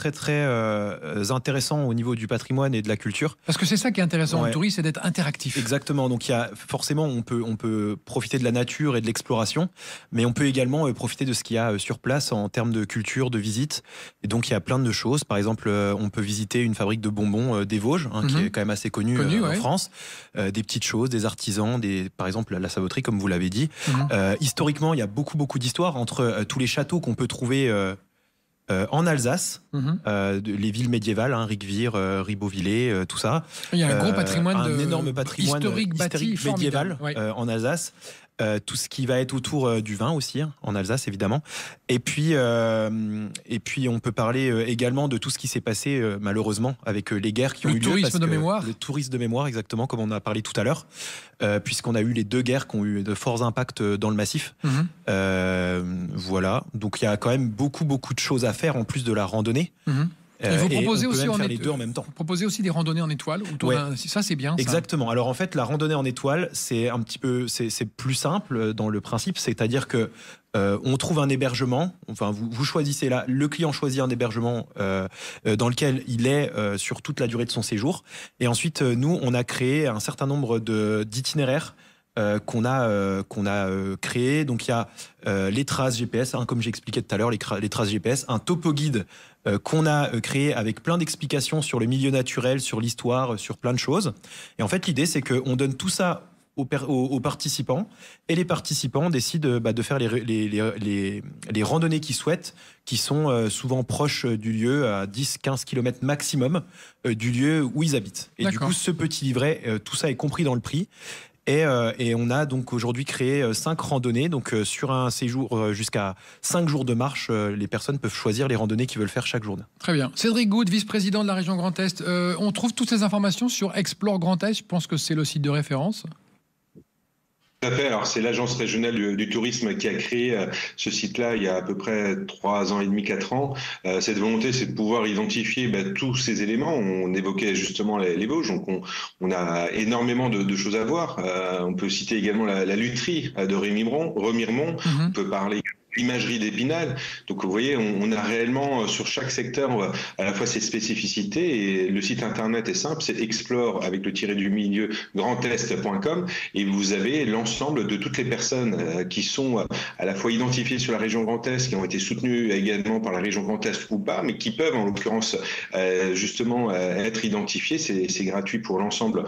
S5: intéressant au niveau du patrimoine et de la culture.
S3: Parce que c'est ça qui est intéressant au tourisme, c'est d'être interactif.
S5: Exactement. Donc, forcément, on peut profiter de la nature et de l'exploration, mais on peut également profiter de ce qu'il y a sur place en termes de culture, de visite. Et donc, il y a plein de choses. Par exemple, on peut visiter une fabrique de bonbons des Vosges, qui est quand même assez connue en France. Des petites choses, des artisans, par exemple la savoterie, comme vous l'avez dit. Historiquement, il y a beaucoup d'histoires entre tous les châteaux qu'on peut trouver en Alsace, les villes médiévales, Ricquevire, Ribeauvillé, tout ça.
S3: Il y a un gros patrimoine,
S5: un énorme patrimoine historique médiéval en Alsace. Tout ce qui va être autour du vin aussi, en Alsace évidemment. Et puis on peut parler également de tout ce qui s'est passé malheureusement avec les guerres qui ont eu lieu.
S3: Le tourisme de mémoire.
S5: Le tourisme de mémoire, exactement, comme on a parlé tout à l'heure, puisqu'on a eu les 2 guerres qui ont eu de forts impacts dans le massif. Voilà, donc il y a quand même beaucoup de choses à faire en plus de la randonnée.
S3: Et vous proposez aussi
S5: les 2 en même temps.
S3: Vous proposez aussi des randonnées en étoile autour ça c'est bien.
S5: Exactement. Ça. Alors en fait, la randonnée en étoile, c'est un petit peu, c'est plus simple dans le principe, c'est-à-dire que on trouve un hébergement. Enfin, vous choisissez là, le client choisit un hébergement dans lequel il est sur toute la durée de son séjour. Et ensuite, nous, on a créé un certain nombre d'itinéraires. Qu'on a créé. Donc il y a les traces GPS, comme j'expliquais tout à l'heure, les traces GPS, un topo guide qu'on a créé avec plein d'explications sur le milieu naturel, sur l'histoire, sur plein de choses. Et en fait, l'idée, c'est qu'on donne tout ça aux participants, et les participants décident de faire les randonnées qu'ils souhaitent, qui sont souvent proches du lieu, à 10-15 km maximum du lieu où ils habitent. Et du coup, ce petit livret, tout ça est compris dans le prix. Et on a donc aujourd'hui créé 5 randonnées. Donc sur un séjour jusqu'à 5 jours de marche, les personnes peuvent choisir les randonnées qu'ils veulent faire chaque jour.
S3: Très bien. Cédric Goutte, vice-président de la région Grand Est. On trouve toutes ces informations sur Explore Grand Est. Je pense que c'est le site de référence.
S4: Tout à fait. Alors, c'est l'agence régionale du tourisme qui a créé ce site-là il y a à peu près 3 ans et demi, 4 ans. Cette volonté, c'est de pouvoir identifier tous ces éléments. On évoquait justement les Vosges, donc on a énormément de choses à voir. On peut citer également la lutherie de Remiremont. On peut parler l'imagerie d'Épinal. Donc vous voyez, on a réellement sur chaque secteur à la fois ses spécificités, et le site internet est simple, c'est explore avec le tiré du milieu grandest.com, et vous avez l'ensemble de toutes les personnes qui sont à la fois identifiées sur la région Grand Est, qui ont été soutenues également par la région Grand Est ou pas, mais qui peuvent en l'occurrence justement être identifiées. C'est gratuit pour l'ensemble,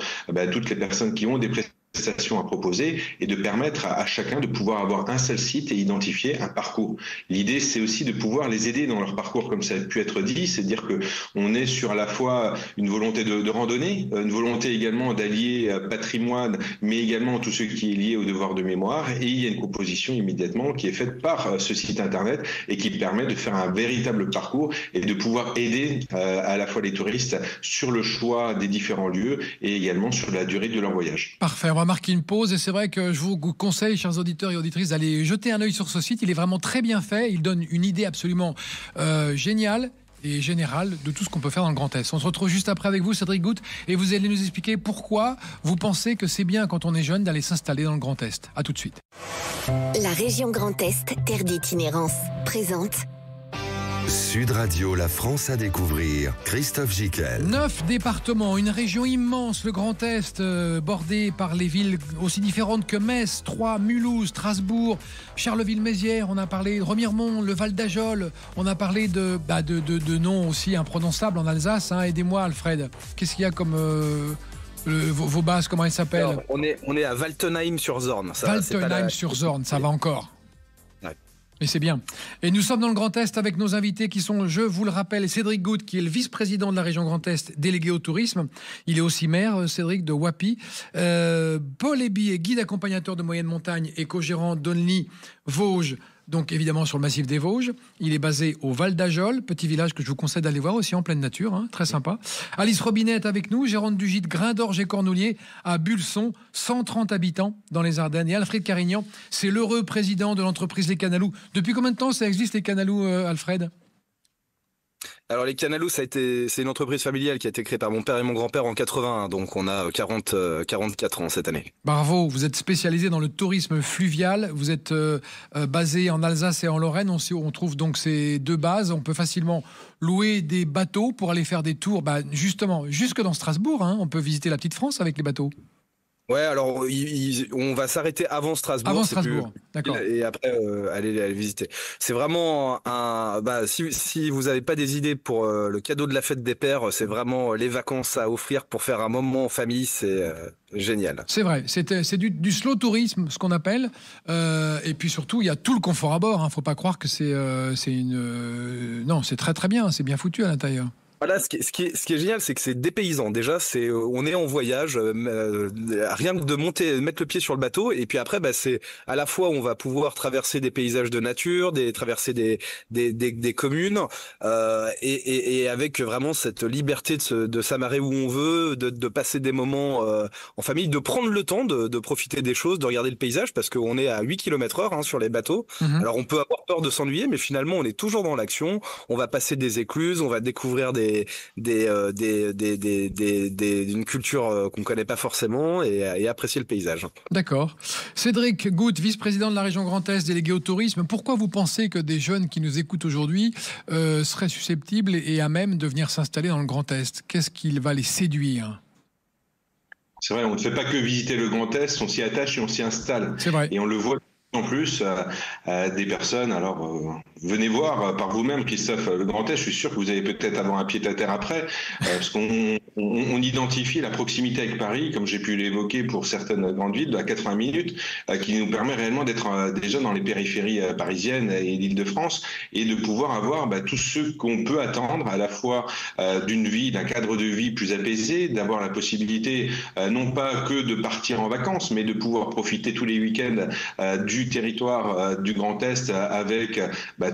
S4: toutes les personnes qui ont des prestations à proposer, et de permettre à chacun de pouvoir avoir un seul site et identifier un parcours. L'idée, c'est aussi de pouvoir les aider dans leur parcours, comme ça a pu être dit, c'est-à-dire que on est sur à la fois une volonté de randonnée, une volonté également d'allier patrimoine, mais également tout ce qui est lié au devoir de mémoire, et il y a une composition immédiatement qui est faite par ce site internet et qui permet de faire un véritable parcours et de pouvoir aider à la fois les touristes sur le choix des différents lieux et également sur la durée de leur voyage.
S3: Parfait. On va marquer une pause, et c'est vrai que je vous conseille, chers auditeurs et auditrices, d'aller jeter un œil sur ce site. Il est vraiment très bien fait, il donne une idée absolument géniale et générale de tout ce qu'on peut faire dans le Grand Est. On se retrouve juste après avec vous, Cédric Goutte, et vous allez nous expliquer pourquoi vous pensez que c'est bien, quand on est jeune, d'aller s'installer dans le Grand Est. À tout de suite.
S1: La région Grand Est, terre d'itinérance, présente
S2: Sud Radio, la France à découvrir. Christophe Gicquel.
S3: 9 départements, une région immense, le Grand Est, bordée par les villes aussi différentes que Metz, Troyes, Mulhouse, Strasbourg, Charleville-Mézières. On a parlé de Remiremont, le Val d'Ajol. On a parlé de noms aussi imprononçables en Alsace. Aidez-moi, Alfred. Qu'est-ce qu'il y a comme vos bases, comment elles s'appellent?
S7: On est à Waltenheim-sur-Zorn.
S3: Waltenheim-sur-Zorn, ça va encore. Mais c'est bien. Et nous sommes dans le Grand Est avec nos invités qui sont, je vous le rappelle, Cédric Goutte, qui est le vice-président de la région Grand Est, délégué au tourisme. Il est aussi maire, Cédric, de Wappy. Paul Eby est guide accompagnateur de moyenne montagne et co-gérant d'Only Vosges, donc évidemment sur le massif des Vosges. Il est basé au Val d'Ajol, petit village que je vous conseille d'aller voir aussi en pleine nature, très sympa. Alice Robinet est avec nous, gérante du gîte Grain d'Orge et Cornoulier à Bulson, 130 habitants dans les Ardennes. Et Alfred Carignan, c'est l'heureux président de l'entreprise Les Canalous. Depuis combien de temps ça existe, Les Canalous, Alfred ?
S7: Alors les Canalous, c'est une entreprise familiale qui a été créée par mon père et mon grand-père en 81, donc on a 44 ans cette année.
S3: Bravo, vous êtes spécialisé dans le tourisme fluvial, vous êtes basé en Alsace et en Lorraine, on trouve donc ces deux bases, on peut facilement louer des bateaux pour aller faire des tours, justement, jusque dans Strasbourg, on peut visiter la petite France avec les bateaux.
S7: Ouais, alors on va s'arrêter avant Strasbourg.
S3: Avant Strasbourg, d'accord.
S7: Et après aller visiter. C'est vraiment si vous n'avez pas des idées pour le cadeau de la fête des pères, c'est vraiment les vacances à offrir pour faire un moment en famille, c'est génial.
S3: C'est vrai, c'est du slow tourisme, ce qu'on appelle. Et puis surtout, il y a tout le confort à bord. Faut pas croire que non, c'est très très bien, c'est bien foutu à l'intérieur.
S7: Voilà, ce qui est génial, c'est que c'est dépaysant. Déjà, on est en voyage, rien que de mettre le pied sur le bateau, et puis après, c'est à la fois on va pouvoir traverser des paysages de nature, traverser des communes, et avec vraiment cette liberté de s'amarrer où on veut, de passer des moments en famille, de prendre le temps de profiter des choses, de regarder le paysage, parce qu'on est à 8 km/h sur les bateaux. Alors on peut avoir peur de s'ennuyer, mais finalement on est toujours dans l'action. On va passer des écluses, on va découvrir une culture qu'on connaît pas forcément et apprécier le paysage.
S3: D'accord. Cédric Goutte, vice-président de la région Grand Est, délégué au tourisme. Pourquoi vous pensez que des jeunes qui nous écoutent aujourd'hui seraient susceptibles et à même de venir s'installer dans le Grand Est? Qu'est-ce qui va les séduire?
S4: C'est vrai, on ne fait pas que visiter le Grand Est, on s'y attache et on s'y installe.
S3: C'est vrai.
S4: Et on le voit En plus, des personnes, alors venez voir par vous-même, Christophe, le Grand Est, je suis sûr que vous allez peut-être avoir un pied-à-terre après, parce qu'on identifie la proximité avec Paris, comme j'ai pu l'évoquer pour certaines grandes villes, à 80 minutes, qui nous permet réellement d'être déjà dans les périphéries parisiennes et l'Île-de-France, et de pouvoir avoir tout ce qu'on peut attendre, à la fois d'une vie, d'un cadre de vie plus apaisé, d'avoir la possibilité non pas que de partir en vacances, mais de pouvoir profiter tous les week-ends du territoire du Grand Est avec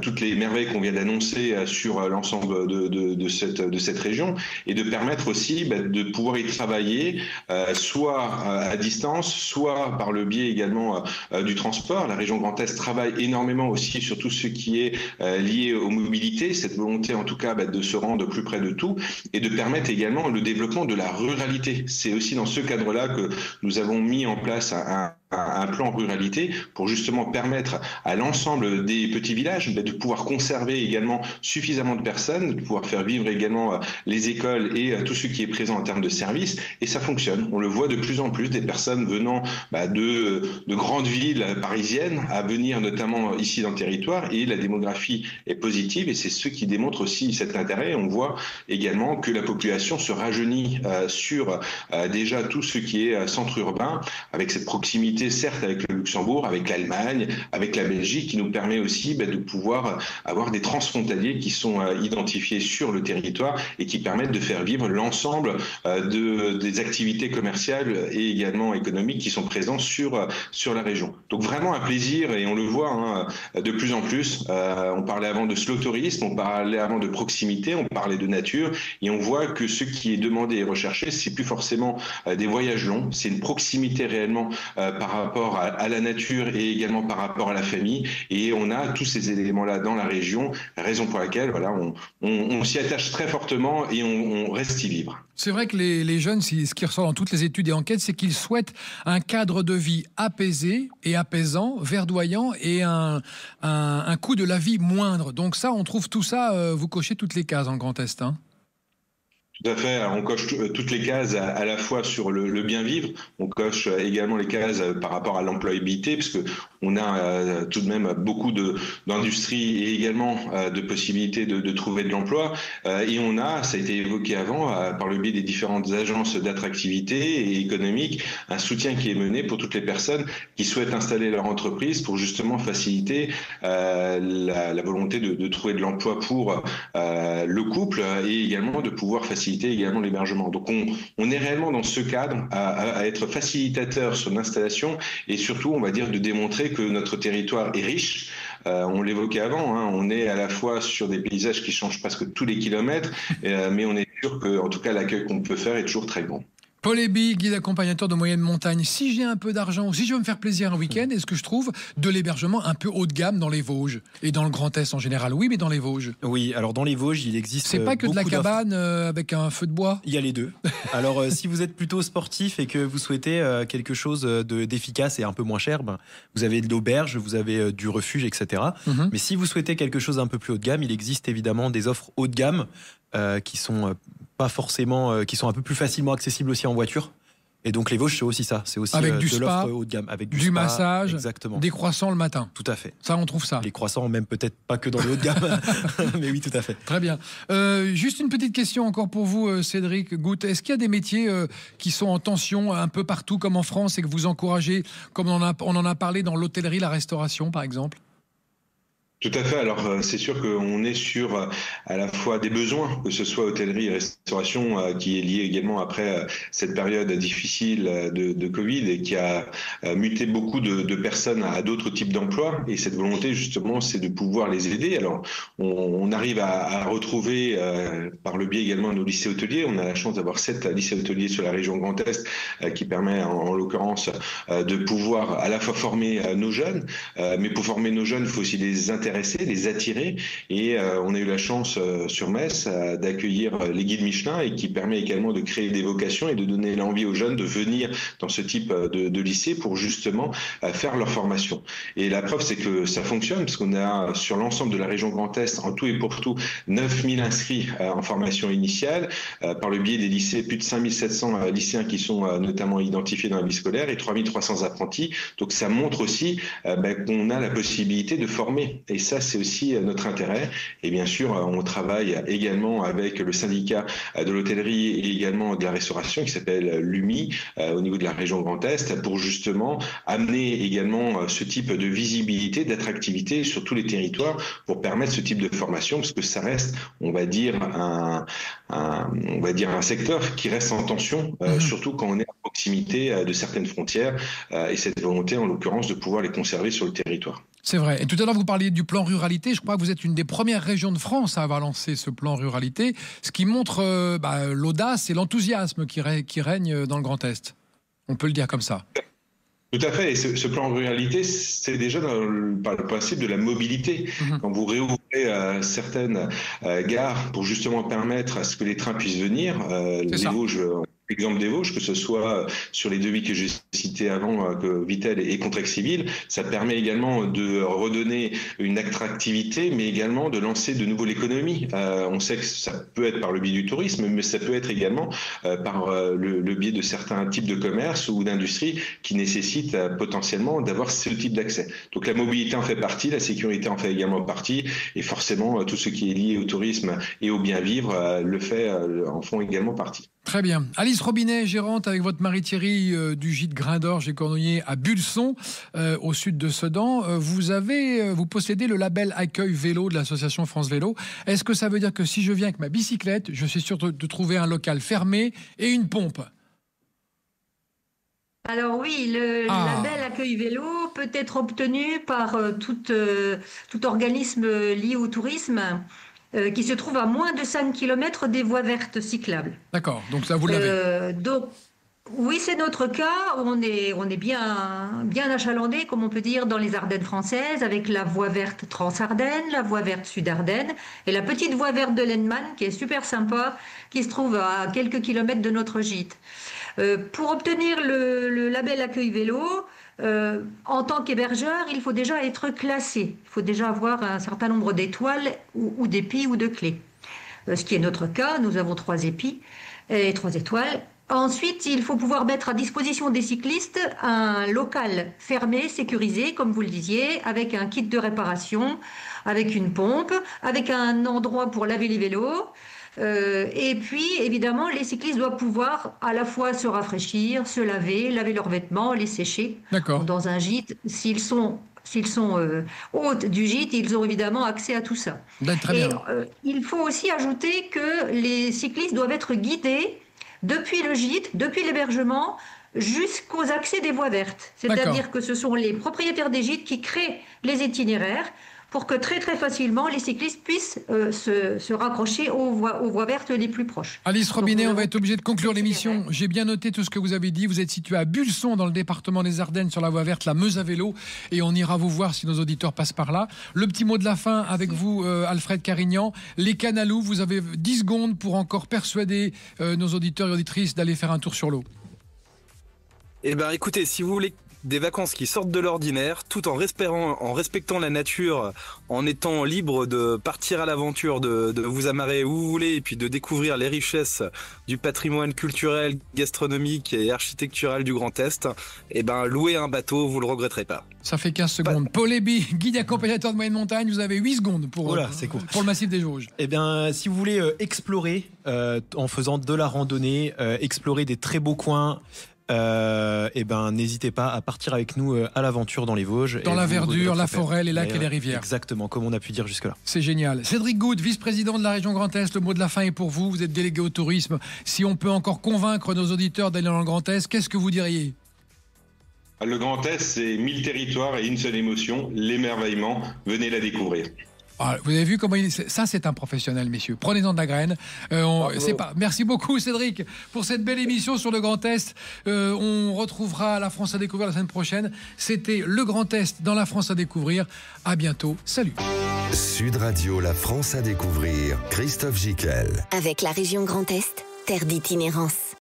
S4: toutes les merveilles qu'on vient d'annoncer sur l'ensemble de cette région, et de permettre aussi de pouvoir y travailler soit à distance, soit par le biais également du transport. La région Grand Est travaille énormément aussi sur tout ce qui est lié aux mobilités, cette volonté en tout cas de se rendre plus près de tout, et de permettre également le développement de la ruralité. C'est aussi dans ce cadre-là que nous avons mis en place un plan ruralité pour justement permettre à l'ensemble des petits villages de pouvoir conserver également suffisamment de personnes, de pouvoir faire vivre également les écoles et tout ce qui est présent en termes de services. Et ça fonctionne. On le voit de plus en plus, des personnes venant de grandes villes parisiennes à venir notamment ici dans le territoire, et la démographie est positive, et c'est ce qui démontre aussi cet intérêt. On voit également que la population se rajeunit sur déjà tout ce qui est centre urbain, avec cette proximité certes avec le Luxembourg, avec l'Allemagne, avec la Belgique, qui nous permet aussi de pouvoir avoir des transfrontaliers qui sont identifiés sur le territoire et qui permettent de faire vivre l'ensemble des activités commerciales et également économiques qui sont présentes sur la région. Donc vraiment un plaisir, et on le voit de plus en plus. On parlait avant de slow tourisme, on parlait avant de proximité, on parlait de nature, et on voit que ce qui est demandé et recherché, c'est plus forcément des voyages longs, c'est une proximité réellement par rapport à la nature et également par rapport à la famille, et on a tous ces éléments-là dans la région, raison pour laquelle on s'y attache très fortement et on reste y vivre.
S3: C'est vrai que les jeunes, ce qui ressort dans toutes les études et enquêtes, c'est qu'ils souhaitent un cadre de vie apaisé et apaisant, verdoyant, et un coût de la vie moindre. Donc ça, on trouve tout ça, vous cochez toutes les cases dans le Grand Est, hein.
S4: Tout à fait. Alors on coche toutes les cases à la fois sur le bien vivre. On coche également les cases par rapport à l'employabilité, parce que on a tout de même beaucoup d'industries et également de possibilités de trouver de l'emploi. Et on a, ça a été évoqué avant, par le biais des différentes agences d'attractivité et économique, un soutien qui est mené pour toutes les personnes qui souhaitent installer leur entreprise pour justement faciliter la volonté de trouver de l'emploi pour le couple, et également de pouvoir faciliter également l'hébergement. Donc on est réellement dans ce cadre à être facilitateur sur l'installation, et surtout on va dire de démontrer que notre territoire est riche. On l'évoquait avant, on est à la fois sur des paysages qui changent presque tous les kilomètres, mais on est sûr que en tout cas l'accueil qu'on peut faire est toujours très bon.
S3: Paul Eby, guide accompagnateur de moyenne montagne. Si j'ai un peu d'argent, ou si je veux me faire plaisir un week-end, est-ce que je trouve de l'hébergement un peu haut de gamme dans les Vosges et dans le Grand Est en général? Oui, mais dans les Vosges.
S5: Oui, alors dans les Vosges, il existe.
S3: C'est pas que de la cabane avec un feu de bois.
S5: Il y a les deux. Alors, si vous êtes plutôt sportif et que vous souhaitez quelque chose d'efficace et un peu moins cher, vous avez de l'auberge, vous avez du refuge, etc. Mais si vous souhaitez quelque chose un peu plus haut de gamme, il existe évidemment des offres haut de gamme qui sont pas forcément, qui sont un peu plus facilement accessibles aussi en voiture. Et donc les Vosges, c'est aussi ça, c'est aussi
S3: avec du
S5: de
S3: spa,
S5: l'offre haut de gamme, avec du
S3: spa,
S5: massage,
S3: exactement, des croissants le matin.
S5: Tout à fait.
S3: Ça, on trouve ça.
S5: Les croissants, même peut-être pas que dans le haut de gamme, mais oui, tout à fait.
S3: Très bien. Juste une petite question encore pour vous, Cédric Goutte. Est-ce qu'il y a des métiers qui sont en tension un peu partout, comme en France, et que vous encouragez, comme on en a parlé dans l'hôtellerie, la restauration, par exemple?
S4: Tout à fait. Alors, c'est sûr qu'on est sur à la fois des besoins, que ce soit hôtellerie et restauration, qui est lié également après cette période difficile de Covid et qui a muté beaucoup de personnes à d'autres types d'emplois. Et cette volonté, justement, c'est de pouvoir les aider. Alors, on arrive à retrouver, par le biais également de nos lycées hôteliers, on a la chance d'avoir 7 lycées hôteliers sur la région Grand Est, qui permet, en l'occurrence, de pouvoir à la fois former nos jeunes, mais pour former nos jeunes, il faut aussi les intéresser intéresser, les attirer. Et on a eu la chance sur Metz d'accueillir les guides Michelin et qui permet également de créer des vocations et de donner l'envie aux jeunes de venir dans ce type de lycée pour justement faire leur formation. Et la preuve, c'est que ça fonctionne parce qu'on a sur l'ensemble de la région Grand Est, en tout et pour tout, 9000 inscrits en formation initiale par le biais des lycées, plus de 5700 lycéens qui sont notamment identifiés dans la vie scolaire et 3300 apprentis. Donc ça montre aussi qu'on a la possibilité de former. Et ça, c'est aussi notre intérêt. Et bien sûr, on travaille également avec le syndicat de l'hôtellerie et également de la restauration qui s'appelle l'UMI au niveau de la région Grand Est pour justement amener également ce type de visibilité, d'attractivité sur tous les territoires pour permettre ce type de formation parce que ça reste, on va dire, un secteur qui reste en tension, surtout quand on est à proximité de certaines frontières et cette volonté en l'occurrence de pouvoir les conserver sur le territoire.
S3: C'est vrai. Et tout à l'heure, vous parliez du plan ruralité. Je crois que vous êtes une des premières régions de France à avoir lancé ce plan ruralité, ce qui montre l'audace et l'enthousiasme qui règne dans le Grand Est. On peut le dire comme ça.
S4: Tout à fait. Et ce plan ruralité, c'est déjà par le principe de la mobilité. Quand vous réouvrez certaines gares pour justement permettre à ce que les trains puissent venir, les Vosges, exemple des Vosges, que ce soit sur les devis que j'ai cités avant, que Vittel et Contrexiville, ça permet également de redonner une attractivité, mais également de lancer de nouveau l'économie. On sait que ça peut être par le biais du tourisme, mais ça peut être également par le biais de certains types de commerces ou d'industries qui nécessitent potentiellement d'avoir ce type d'accès. Donc la mobilité en fait partie, la sécurité en fait également partie, et forcément tout ce qui est lié au tourisme et au bien vivre en font également partie.
S3: Très bien. Alice Robinet, gérante avec votre mari Thierry du gîte Grain d'Orge et Cordonnier à Bulson, au sud de Sedan. Vous possédez le label accueil vélo de l'association France Vélo. Est-ce que ça veut dire que si je viens avec ma bicyclette, je suis sûr de trouver un local fermé et une pompe ?
S6: Alors oui, le label accueil vélo peut être obtenu par tout organisme lié au tourisme qui se trouve à moins de 5 km des voies vertes cyclables.
S3: D'accord, donc ça vous l'avez.
S6: Donc oui, c'est notre cas. On est bien achalandé, comme on peut dire, dans les Ardennes françaises, avec la voie verte Trans-Ardennes, la voie verte Sud-Ardennes et la petite voie verte de l'Enman, qui est super sympa, qui se trouve à quelques kilomètres de notre gîte. Pour obtenir le label accueil vélo, en tant qu'hébergeur, il faut déjà être classé. Il faut déjà avoir un certain nombre d'étoiles ou d'épis ou de clés. Ce qui est notre cas, nous avons 3 épis et 3 étoiles. Ensuite, il faut pouvoir mettre à disposition des cyclistes un local fermé, sécurisé, comme vous le disiez, avec un kit de réparation, avec une pompe, avec un endroit pour laver les vélos. Et puis, évidemment, les cyclistes doivent pouvoir à la fois se rafraîchir, se laver leurs vêtements, les sécher.
S3: D'accord.
S6: Dans un gîte, s'ils sont hôtes du gîte, ils ont évidemment accès à tout ça.
S3: Très bien.
S6: Il faut aussi ajouter que les cyclistes doivent être guidés depuis le gîte, depuis l'hébergement, jusqu'aux accès des voies vertes. C'est-à-dire que ce sont les propriétaires des gîtes qui créent les itinéraires pour que très très facilement les cyclistes puissent se raccrocher aux voies vertes les plus proches.
S3: Alice Robinet, on va être obligé de conclure l'émission. J'ai bien noté tout ce que vous avez dit. Vous êtes situé à Bulson, dans le département des Ardennes, sur la voie verte, la Meuse à vélo, et on ira vous voir si nos auditeurs passent par là. Le petit mot de la fin avec vous, Alfred Carignan. Les Canalous, vous avez 10 secondes pour encore persuader nos auditeurs et auditrices d'aller faire un tour sur l'eau.
S7: Eh bien, écoutez, si vous voulez des vacances qui sortent de l'ordinaire, tout en respectant la nature, en étant libre de partir à l'aventure, de vous amarrer où vous voulez, et puis de découvrir les richesses du patrimoine culturel, gastronomique et architectural du Grand Est, eh ben, louez un bateau, vous le regretterez pas.
S3: Ça fait 15 secondes. Paul Eby, guide accompagnateur de moyenne montagne, vous avez 8 secondes pour le massif des Vosges.
S5: Eh bien, si vous voulez explorer, en faisant de la randonnée, explorer des très beaux coins, n'hésitez pas à partir avec nous à l'aventure dans les Vosges.
S3: Dans la verdure, la forêt, les lacs et les rivières.
S5: Exactement, comme on a pu dire jusque-là.
S3: C'est génial. Cédric Goud, vice-président de la région Grand Est, le mot de la fin est pour vous. Vous êtes délégué au tourisme. Si on peut encore convaincre nos auditeurs d'aller dans le Grand Est, qu'est-ce que vous diriez ?
S4: Le Grand Est, c'est 1000 territoires et une seule émotion, l'émerveillement. Venez la découvrir.
S3: Ah, vous avez vu comment ça, c'est un professionnel, messieurs. Prenez-en de la graine. Merci beaucoup, Cédric, pour cette belle émission sur le Grand Est. On retrouvera La France à découvrir la semaine prochaine. C'était le Grand Est dans La France à découvrir. À bientôt. Salut.
S2: Sud Radio, La France à découvrir. Christophe Gicquel.
S1: Avec la région Grand Est, terre d'itinérance.